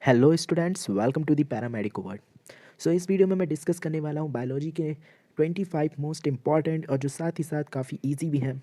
Hello students, welcome to the paramedic world. इस video में मैं डिस्कस करने वाला हूँ बायोलॉजी के 25 मोस्ट इंपॉर्टेंट और जो साथ ही साथ काफ़ी इजी भी हैं।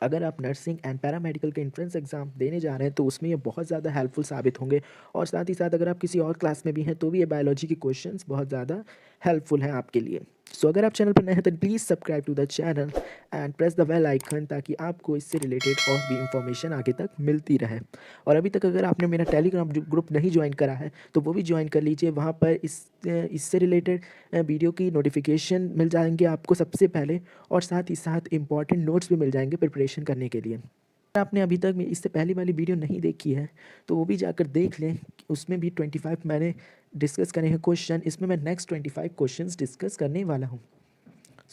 अगर आप नर्सिंग एंड पैरामेडिकल के एंट्रेंस एग्जाम देने जा रहे हैं तो उसमें ये बहुत ज़्यादा हेल्पफुल साबित होंगे। और साथ ही साथ अगर आप किसी और क्लास में भी हैं तो भी ये बायोलॉजी के क्वेश्चंस बहुत ज़्यादा हेल्पफुल हैं आपके लिए। अगर आप चैनल पर नए हैं तो please subscribe to the channel and press the bell icon ताकि आपको इससे रिलेटेड और भी इंफॉर्मेशन आगे तक मिलती रहे। और अभी तक अगर आपने मेरा टेलीग्राम ग्रुप नहीं ज्वाइन करा है तो वो भी ज्वाइन कर लीजिए। वहाँ पर इससे रिलेटेड वीडियो की नोटिफिकेशन मिल जाएंगे आपको सबसे पहले, और साथ ही साथ इंपॉर्टेंट नोट्स भी मिल जाएंगे प्रिपरेशन करने के लिए। अगर आपने अभी तक इससे पहली वाली वीडियो नहीं देखी है तो वो भी जाकर देख लें। उसमें भी 25 मैंने डिस्कस करे हैं क्वेश्चन। इसमें मैं नेक्स्ट 25 क्वेश्चंस डिस्कस करने वाला हूँ।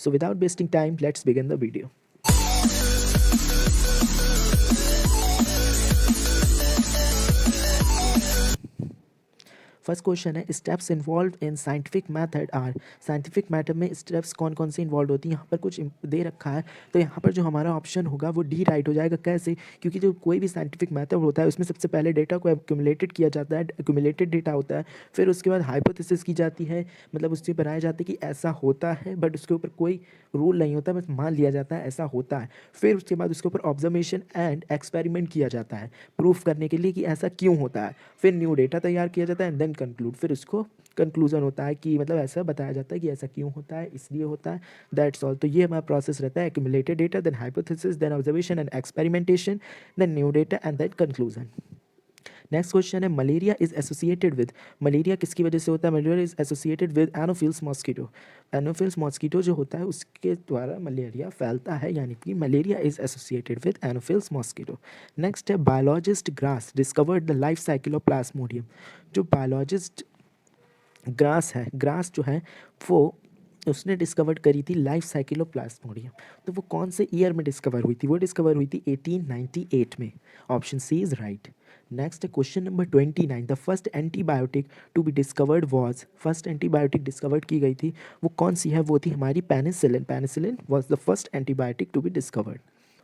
Without wasting time let's begin the video. First question है, steps involve in scientific method are. Scientific method में स्टेप्स कौन कौन से इन्वॉल्व होती हैं, यहाँ पर कुछ दे रखा है। तो यहाँ पर जो हमारा ऑप्शन होगा वो डी राइट हो जाएगा। कैसे? क्योंकि जो कोई भी साइंटिफिक मेथड होता है उसमें सबसे पहले डेटा को एक्यूमुलेटेड किया जाता है, एक्यूमुलेटेड डेटा होता है। फिर उसके बाद हाइपोथेसिस की जाती है, मतलब उससे बनाया जाता है कि ऐसा होता है, बट उसके ऊपर कोई रूल नहीं होता, बस मान लिया जाता है ऐसा होता है। फिर उसके बाद उसके ऊपर ऑब्जर्वेशन एंड एक्सपेरिमेंट किया जाता है प्रूफ करने के लिए कि ऐसा क्यों होता है। फिर न्यू डेटा तैयार किया जाता है एंड देन कंक्लूड। फिर उसको कंक्लूजन होता है कि मतलब ऐसा बताया जाता है कि ऐसा क्यों होता है, इसलिए होता है, दैट्स ऑल। तो ये हमारा प्रोसेस रहता है, accumulated data, then hypothesis, then observation and experimentation, then new data and then conclusion. Next question है, malaria is associated with. Malaria किसकी वजह से होता है? Malaria is associated with anopheles mosquito. Anopheles mosquito जो होता है उसके द्वारा मलेरिया फैलता है, यानी कि malaria is associated with anopheles mosquito. Next है, biologist Grassi discovered the life cycle of plasmodium. जो बायोलॉजिस्ट ग्रास है, ग्रास जो है वो उसने डिस्कवर करी थी लाइफ साइकिल ऑफ प्लाज्मोडियम। तो वो कौन से ईयर में डिस्कवर हुई थी? वो डिस्कवर हुई थी 1898 में। Option C is right. Next question number 29, the first antibiotic to be discovered was. First antibiotic discovered की गई थी वो कौन सी है? वो थी हमारी penicillin. Penicillin was the first antibiotic to be discovered.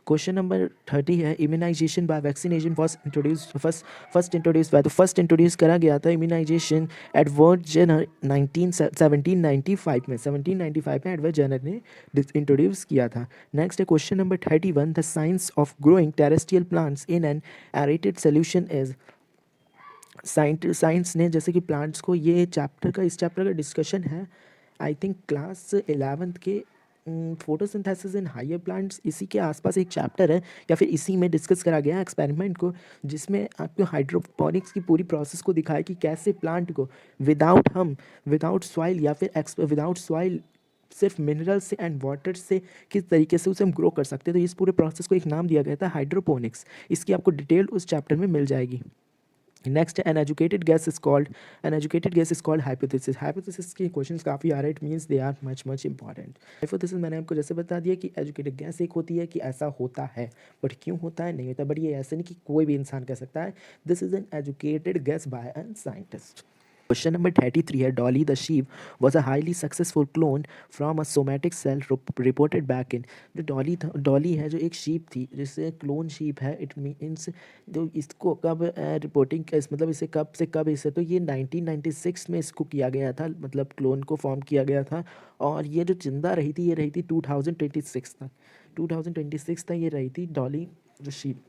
Question number 30 है, immunization by vaccination was introduce first introduce करा गया था इम्यूनाइजेशन एडवर्ड जेनर 1795 में। 1795 में एडवर्ड जेनर ने इंट्रोड्यूस किया था। नेक्स्ट है question number 31, the science of growing terrestrial plants in an aerated solution is. Science ने, जैसे कि प्लांट्स को, ये चैप्टर का, इस चैप्टर का डिस्कशन है आई थिंक क्लास 11th के फोटोसिंथेसिस इन हायर प्लांट्स, इसी के आसपास एक चैप्टर है या फिर इसी में डिस्कस करा गया है एक्सपेरिमेंट को, जिसमें आपको हाइड्रोपोनिक्स की पूरी प्रोसेस को दिखाया कि कैसे प्लांट को विदाउट सॉइल या फिर विदाउट सॉइल सिर्फ मिनरल से एंड वाटर से किस तरीके से उसे हम ग्रो कर सकते हैं। तो इस पूरे प्रोसेस को एक नाम दिया गया था हाइड्रोपोनिक्स। इसकी आपको डिटेल उस चैप्टर में मिल जाएगी। Next, an educated guess is called hypothesis. Hypothesis के क्वेश्चंस काफ़ी आ रहे, it means they are much much important. Hypothesis मैंने आपको जैसे बता दिया कि एजुकेटेड गैस एक होती है कि ऐसा होता है, बट क्यों होता है नहीं होता। बट ये ऐसे नहीं कि कोई भी इंसान कह सकता है। This is an educated guess by an scientist. Question number 33 है, Dolly the sheep was a highly successful clone from a somatic cell reported back in. जो डॉली है, जो एक शीप थी, जिससे क्लोन शीप है, इट मीन्स तो इसको कब रिपोर्टिंग, मतलब इसे कब से कब, इसे तो ये 1996 में इसको किया गया था, मतलब क्लोन को फॉर्म किया गया था। और ये जो जिंदा रही थी, ये रही थी 2026 तक। 2026 तक ये रही थी डॉली जो शीप।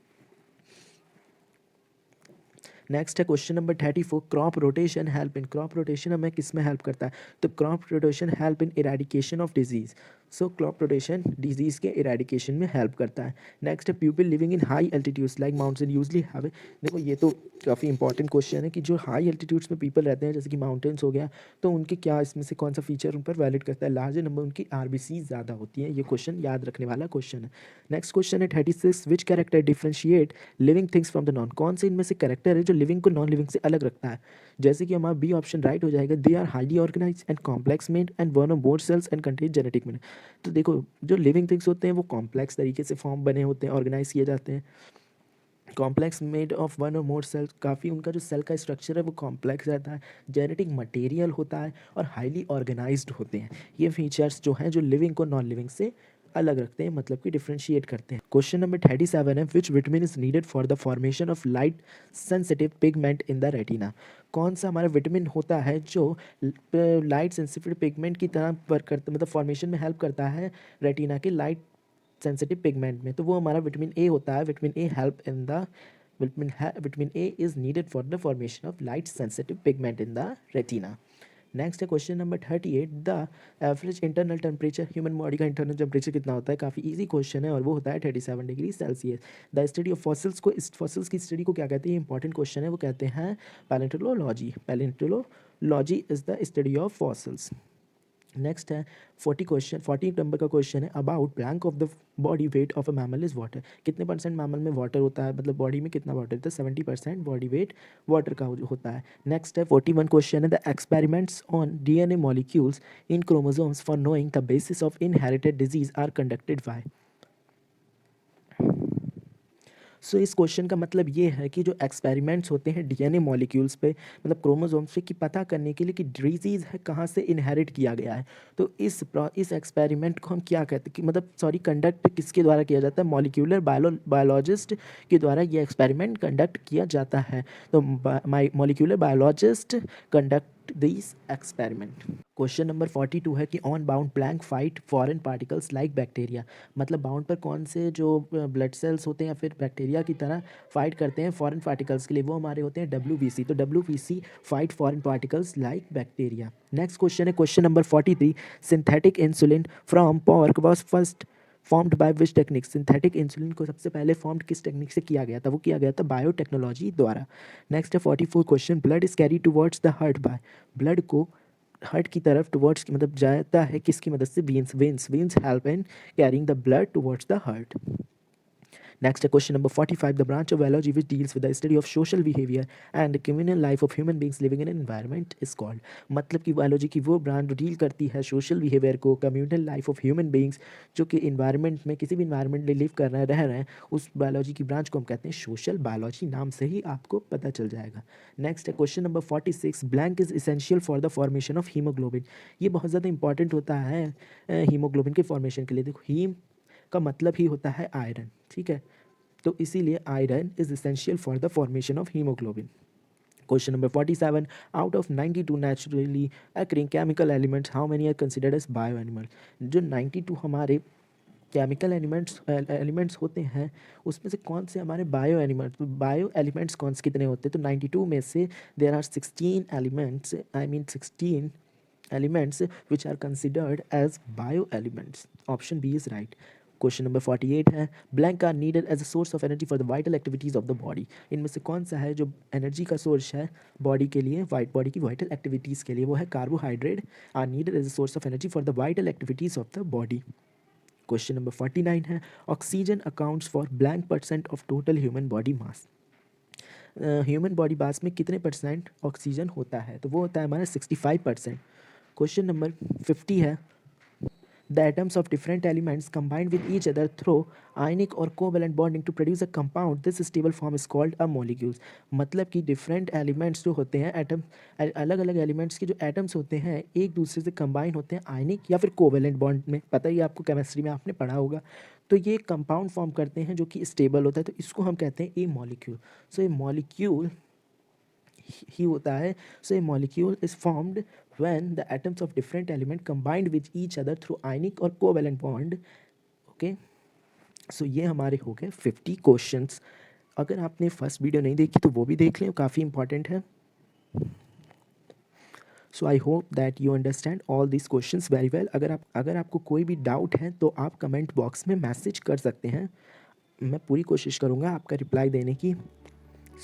नेक्स्ट है question number 34, crop rotation help in. Crop rotation हमें किस में हेल्प करता है? तो crop rotation help in eradication of disease. Crop rotation disease के इरेडिकेशन में हेल्प करता है। नेक्स्ट है, people living in high altitudes like mountain usually have. देखो ये तो काफ़ी इंपॉर्टेंट क्वेश्चन है कि जो हाई एल्टीट्यूड्स में पीपल रहते हैं, जैसे कि माउंटेन्स हो गया, तो उनके क्या, इसमें से कौन सा फीचर उन पर वैलिड करता है? लार्जर नंबर उनकी आरबीसी ज़्यादा होती है। ये क्वेश्चन याद रखने वाला क्वेश्चन है। नेक्स्ट क्वेश्चन है 36, विच character differentiate living things from the non. कौन से इनमें से कैरेक्टर है जो लिविंग को नॉन लिविंग से अलग रखता है? जैसे कि हमारा बी ऑप्शन राइट हो जाएगा, they are highly organize and complex made and one of more cells and contain genetic made. तो देखो, जो लिविंग थिंग्स होते हैं वो कॉम्प्लेक्स तरीके से फॉर्म बने होते हैं, ऑर्गेनाइज किए जाते हैं। कॉम्प्लेक्स मेड ऑफ वन और मोर सेल्स, काफ़ी उनका जो सेल का स्ट्रक्चर है वो कॉम्प्लेक्स रहता है, जेनेटिक मटेरियल होता है और हाईली ऑर्गेनाइज्ड होते हैं। ये फीचर्स जो हैं जो लिविंग को नॉन लिविंग से अलग रखते हैं, मतलब कि डिफ्रेंशिएट करते हैं। क्वेश्चन नंबर 37 है, which vitamin is needed for the formation of light sensitive pigment in the retina. कौन सा हमारा विटामिन होता है जो लाइट सेंसिटिव पिगमेंट की तरह वर्क करता, मतलब फॉर्मेशन में हेल्प करता है रेटिना के लाइट सेंसिटिव पिगमेंट में? तो वो हमारा विटामिन ए होता है। Vitamin A help in the vitamin A is needed for the formation of light sensitive pigment in the retina. Next है question number 38, the average internal temperature, human body का internal temperature कितना होता है? काफ़ी easy question है और वो होता है 37 degree Celsius. The study of fossils को, इस फॉसिल्स की स्टडी को क्या कहते हैं? इंपॉर्टेंट क्वेश्चन है, वो कहते हैं palaeontology. Palaeontology is the study of fossils. Next है 40 नंबर का क्वेश्चन है, about blank of the body weight of a mammal is water. कितने परसेंट मैमल में वाटर होता है, मतलब बॉडी में कितना वाटर होता है? 70% बॉडी वेट वाटर का होता है। नेक्स्ट है 41 क्वेश्चन है, the experiments on DNA molecules in chromosomes for knowing the basis of inherited disease are conducted by. So इस क्वेश्चन का मतलब ये है कि जो एक्सपेरिमेंट्स होते हैं डीएनए मॉलिक्यूल्स पे, मतलब क्रोमोसोम्स पे, कि पता करने के लिए कि डिजीज़ है कहाँ से इनहेरिट किया गया है। तो इस एक्सपेरिमेंट को हम क्या कहते हैं कि, मतलब सॉरी, कंडक्ट किसके द्वारा किया जाता है? मॉलिक्यूलर बायोलॉजिस्ट के द्वारा ये एक्सपेरिमेंट कंडक्ट किया जाता है। तो molecular biologist conduct this experiment. Question number 42 है कि on bound blank fight foreign particles like bacteria. मतलब बाउंड पर कौन से जो ब्लड सेल्स होते हैं या फिर बैक्टीरिया की तरह फाइट करते हैं फॉरेन पार्टिकल्स के लिए? वो हमारे होते हैं WBC। तो WBC fight foreign particles like bacteria. Next question है question number 43, synthetic insulin from pork was first formed by which technique. Synthetic insulin को सबसे पहले फॉर्म्ड किस टेक्निक से किया गया था? वो किया गया था बायोटेक्नोलॉजी द्वारा। नेक्स्ट है 44 question, blood is carry towards the heart by. Blood को हार्ट की तरफ टुवर्ड्स, मतलब जाता है किसकी मदद से? Veins help in carrying the blood towards the heart. Next है question number 45, the branch of biology which deals with the study of social behaviour and communal life of human beings living in environment is called. मतलब कि biology की वो branch deal करती है social behaviour को, communal life of human beings, जो कि environment में, किसी भी इन्वायरमेंट में लिव कर रहे हैं, रह रहे हैं, उस बायोलॉजी की ब्रांच को हम कहते हैं सोशल बायोलॉजी। नाम से ही आपको पता चल जाएगा। नेक्स्ट है question number 46, blank is essential for the formation of haemoglobin. ये बहुत ज़्यादा इंपॉर्टेंट होता है हीमोग्लोबिन के फॉर्मेशन के लिए। देखो, हीम का मतलब ही होता है आयरन, ठीक है? तो इसीलिए iron is essential for the formation of haemoglobin. Question number 47, out of 92 naturally occurring chemical elements how many are considered as bio animal. जो 92 हमारे केमिकल एलिमेंट्स होते हैं, उसमें से कौन से हमारे बायो एलिमेंट्स कौन से कितने होते हैं? तो 92 में से there are 16 elements, 16 elements which are considered as bio elements. Option B is right. Question number 48 है, blank are needed as a source of energy for the vital activities of the body. इनमें से कौन सा है जो energy का source है body के लिए, बॉडी की वाइटल एक्टिविटीज़ के लिए? वो है carbohydrate are needed as a source of energy for the vital activities of the body. Question number 49 है, oxygen accounts for blank % of total human body mass. Human body mass में कितने % oxygen होता है? तो वो होता है हमारा 65%। क्वेश्चन नंबर 50 है, the atoms of different elements combined with each other through ionic or covalent bonding to produce a compound. This stable form is called a molecule. मतलब कि डिफरेंट एलिमेंट्स जो होते हैं, एटम, अलग अलग एलिमेंट्स के जो एटम्स होते हैं एक दूसरे से कंबाइन होते हैं आयनिक या फिर कोवेलेंट बॉन्ड में। पता ही आपको, केमिस्ट्री में आपने पढ़ा होगा। तो ये कंपाउंड फॉर्म करते हैं जो कि स्टेबल होता है, तो इसको हम कहते हैं ए मॉलिक्यूल। सो ए मॉलिक्यूल ही होता है। So a molecule is formed when the atoms of different element combined with each other through ionic or covalent bond. Okay, so ये हमारे हो गए 50 क्वेश्चंस। अगर आपने फर्स्ट वीडियो नहीं देखी तो वो भी देख लें, काफ़ी इंपॉर्टेंट है। So I hope that you understand all this questions very well. अगर आपको कोई भी डाउट है तो आप कमेंट बॉक्स में मैसेज कर सकते हैं, मैं पूरी कोशिश करूँगा आपका रिप्लाई देने की।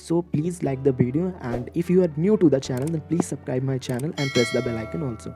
So please like the video, and if you are new to the channel then please subscribe my channel and press the bell icon also.